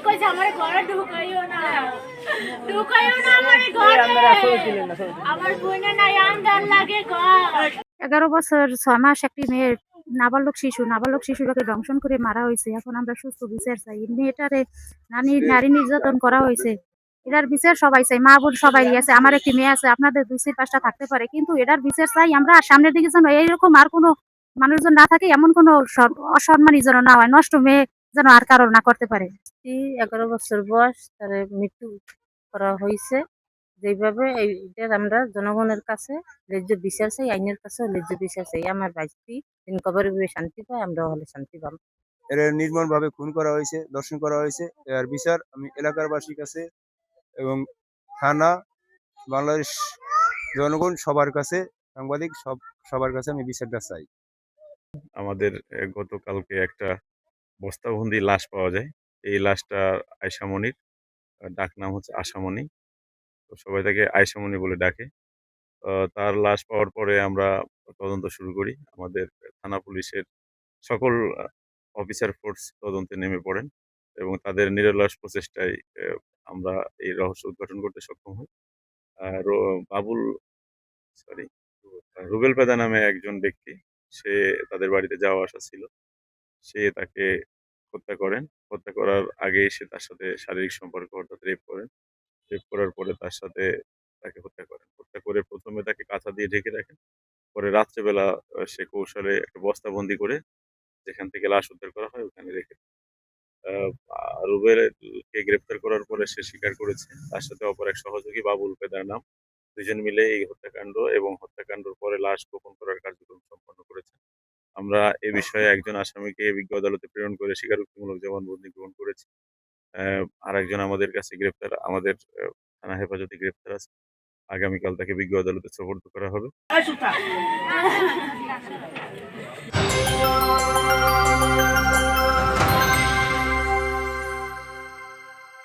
কইছে আমার ঘরে ঢুকাইও না আমার ঘরে আমার বোনে নাই আন্দার লাগে ঘর 11 বছর 6 মাস একটি মেয়ের নাবালক শিশুটাকে দংশন করে মারা হয়েছে। এখন আমরা সুস্থ বিচার চাই। মেয়েটারে নারী নির্যাতন করা হয়েছে। এটার বিচার সবাই চাই, মা বোন সবাই আছে। আমার একটি মেয়ে আছে, আপনাদের 2-4-5টা থাকতে পারে, কিন্তু এটার বিচার চাই আমরা। আর সামনের দিকে যেন এইরকম আর কোনো মানুষজন না থাকে, এমন কোনো অসম্মানী যেন না হয়, নষ্ট মেয়ে যেন আর কারো না করতে পারে। 11 বছর বয়স, তার মৃত্যু করা হয়েছে। যেভাবে এইটার আমরা জনগণের কাছে ন্যায্য বিচার চাই, আইনের কাছেও ন্যায্য বিচার চাই। আমার ভাইটি দিন কবরে শান্তি পায়, আমরা হলে শান্তি পাবো। এরা নির্মমভাবে খুন করা হয়েছে, ধর্ষণ করা হয়েছে। এর বিচার আমি এলাকার বাসীর কাছে এবং থানা, বাংলাদেশ জনগণ সবার কাছে, সাংবাদিক সবার কাছে আমি বিচারটা চাই। আমাদের গতকালকে একটা বস্তাবন্দি লাশ পাওয়া যায়। এই লাশটা আয়শামণির, ডাক নাম হচ্ছে আশামণি। তো সবাই তাকে আয়শামণি বলে ডাকে। তার লাশ পাওয়ার পরে আমরা তদন্ত শুরু করি। আমাদের থানা পুলিশের সকল অফিসার ফোর্স তদন্তে নেমে পড়েন এবং তাদের নিরলস প্রচেষ্টায় আমরা এই রহস্য উদ্ঘাটন করতে সক্ষম হই। বাবুল সরি রুবেল পেদা নামে একজন ব্যক্তি, সে তাদের বাড়িতে যাওয়া আসা ছিল। সে তাকে হত্যা করেন। হত্যা করার আগেই সে তার সাথে শারীরিক সম্পর্ক অর্থাৎ রেপ করেন। রেপ করার পরে তার সাথে তাকে হত্যা করেন। হত্যা করে প্রথমে তাকে কাঁথা দিয়ে ঢেকে রাখেন। পরে রাত্রেবেলা সে কৌশলে একটা বস্তাবন্দি করে যেখান থেকে লাশ উদ্ধার করা হয় ওখানে রেখে দেয়। রুবেলকে গ্রেপ্তার করার পরে সে স্বীকার করেছে। তার সাথে অপর এক সহযোগী বাবুল পেদার নাম, দুজন মিলে এই হত্যাকাণ্ড এবং হত্যাকাণ্ডের পরে লাশ গোপন করার কার্যক্রম সম্পন্ন করেছে। আমরা এ বিষয়ে একজন আসামিকে বিজ্ঞ আদালতে প্রেরণ করে স্বীকারোক্তিমূলক জবানবন্দি গ্রহণ করেছি। আরেকজন আমাদের কাছে গ্রেপ্তার, আমাদের থানা হেফাজতে গ্রেপ্তার আছে। আগামীকাল তাকে বিজ্ঞ আদালতে সোপর্দ করা হবে।